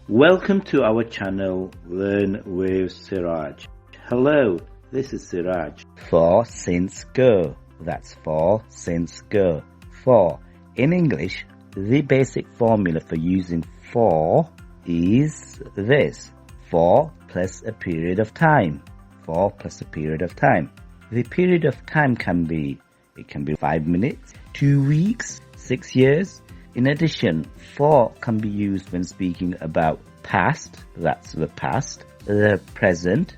Welcome to our channel Learn with Siraj. Hello, this is Siraj. For, since, go. That's for, since, go. For. In English, the basic formula for using for is this. For plus a period of time. For plus a period of time. The period of time can be 5 minutes, 2 weeks, 6 years. In addition, for can be used when speaking about past, that's the past, the present,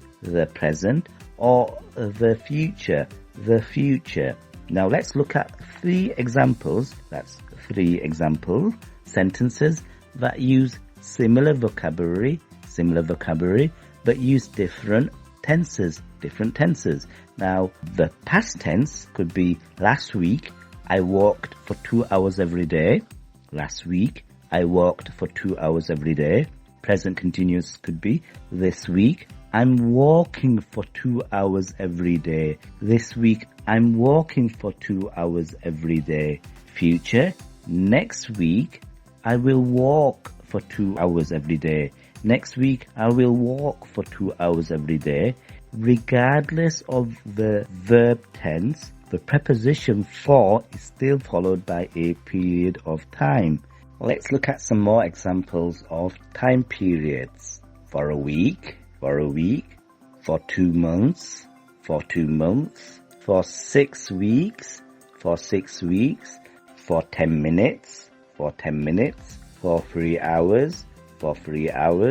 or the future. Now let's look at 3 examples, that's 3 example sentences that use similar vocabulary, but use different tenses. Now, the past tense could be last week, I walked for 2 hours every day. Last week, I walked for 2 hours every day. Present continuous could be this week, I'm walking for 2 hours every day. This week, I'm walking for 2 hours every day. Future, next week, I will walk for 2 hours every day. Next week, I will walk for 2 hours every day. Regardless of the verb tense, the preposition for is still followed by a period of time. Let's look at some more examples of time periods. For a week, for 2 months, for 6 weeks, for 10 minutes, for 3 hours, for 3 years,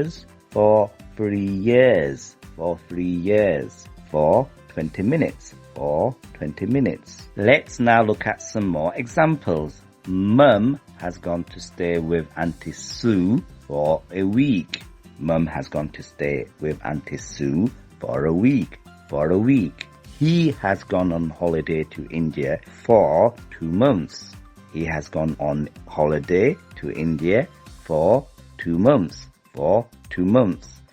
for 20 minutes, for 20 minutes. Let's now look at some more examples. Mum has gone to stay with Auntie Sue for a week. Mum has gone to stay with Auntie Sue for a week. He has gone on holiday to India for 2 months. He has gone on holiday to India for 2 months.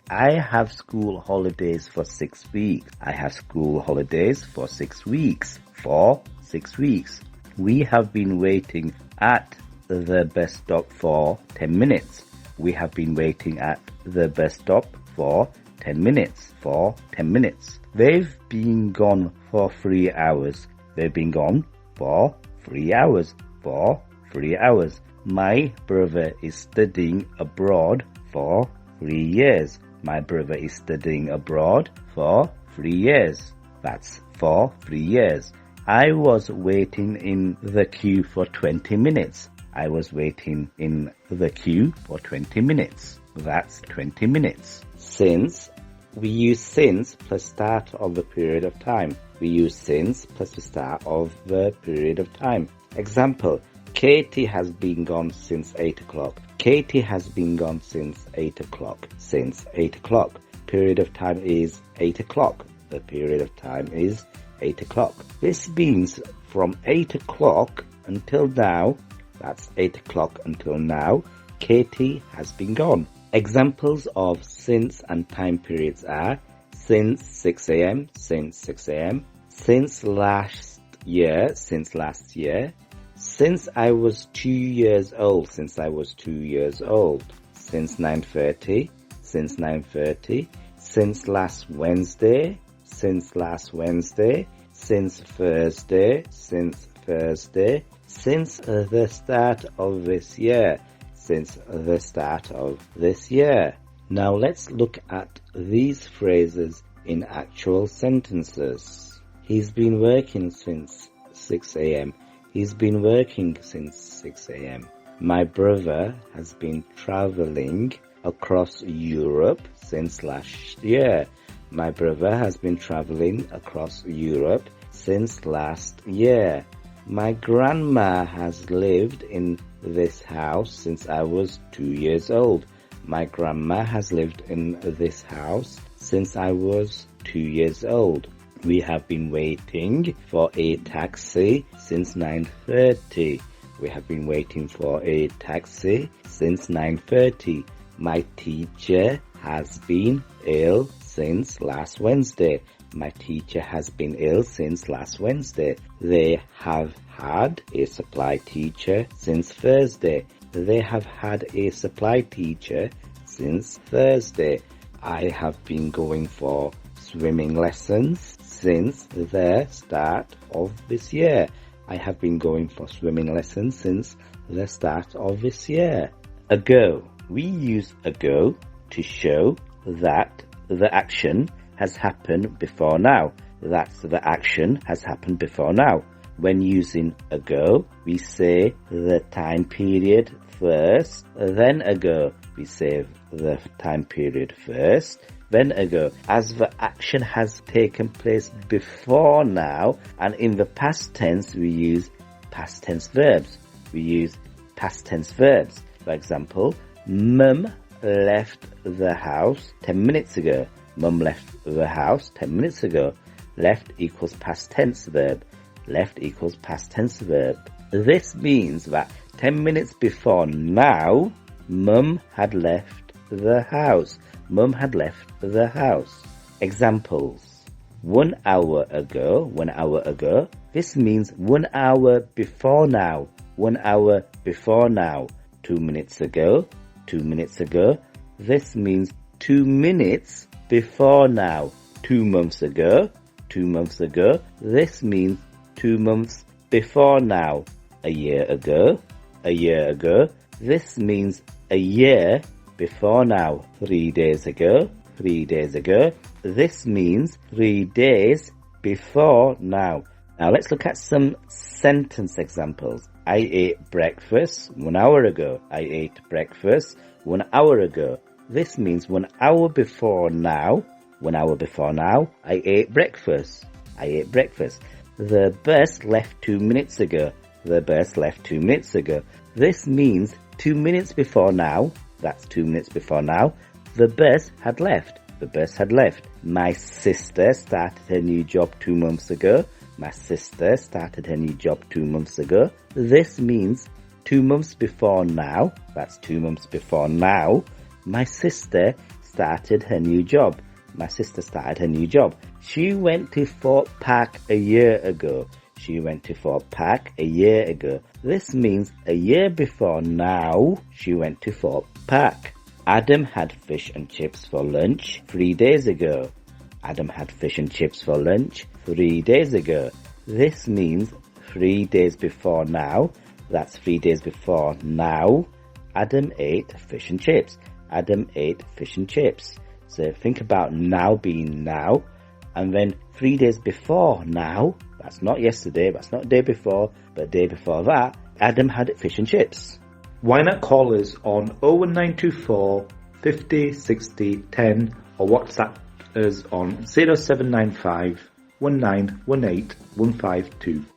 I have school holidays for 6 weeks. I have school holidays for 6 weeks. For 6 weeks. We have been waiting at the bus stop for 10 minutes. We have been waiting at the bus stop for 10 minutes. They've been gone for 3 hours. They've been gone for 3 hours. My brother is studying abroad for 3 years. My brother is studying abroad for 3 years. That's for 3 years. I was waiting in the queue for 20 minutes. I was waiting in the queue for 20 minutes. That's 20 minutes. Since, we use since plus start of the period of time. Example, Katie has been gone since 8 o'clock. Since 8 o'clock. Period of time is 8 o'clock. The period of time is 8 o'clock. This means from 8 o'clock until now, that's 8 o'clock until now, Katie has been gone. Examples of since and time periods are since 6 a.m., since last year, since I was 2 years old, since 9:30, since last Wednesday, since Thursday, since the start of this year. Now let's look at these phrases in actual sentences. He's been working since 6 a.m. My brother has been traveling across Europe since last year. My grandma has lived in this house since I was 2 years old. We have been waiting for a taxi since 9:30. My teacher has been ill since last Wednesday. They have had a supply teacher since Thursday. since Thursday. I have been going for swimming lessons since the start of this year. I have been going for swimming lessons since the start of this year. Ago. We use ago to show that the action has happened before now. That's the action has happened before now. When using ago, we say the time period first, then ago. We say the time period first, then ago. As the action has taken place before now, and in the past tense, we use past tense verbs. We use past tense verbs. For example, Mum left the house 10 minutes ago. Mum left the house 10 minutes ago. Left equals past tense verb. Left equals past tense verb. This means that 10 minutes before now, Mum had left the house. Mum had left the house. Examples. 1 hour ago, 1 hour ago. This means 1 hour before now. 1 hour before now. 2 minutes ago, 2 minutes ago. This means 2 minutes before now. 2 months ago, 2 months ago. This means 2 months before now. A year ago, a year ago. This means a year before now. 3 days ago, 3 days ago. This means 3 days before now. Now let's look at some sentence examples. I ate breakfast 1 hour ago. I ate breakfast 1 hour ago. This means 1 hour before now. 1 hour before now, I ate breakfast. I ate breakfast. The bus left 2 minutes ago. The bus left 2 minutes ago. This means 2 minutes before now. That's 2 minutes before now. The bus had left. The bus had left. My sister started her new job 2 months ago. My sister started her new job 2 months ago. This means 2 months before now. That's 2 months before now. My sister started her new job. My sister started her new job. She went to Fort Park a year ago. She went to Fort Park a year ago. This means a year before now, she went to Fort Park. Adam had fish and chips for lunch 3 days ago. Adam had fish and chips for lunch 3 days ago. This means 3 days before now. That's 3 days before now. Adam ate fish and chips. Adam ate fish and chips. So think about now being now. And then 3 days before now, that's not yesterday, that's not day before, but day before that, Adam had fish and chips. Why not call us on 01924 50 60 10 or WhatsApp us on 0795 1918 152.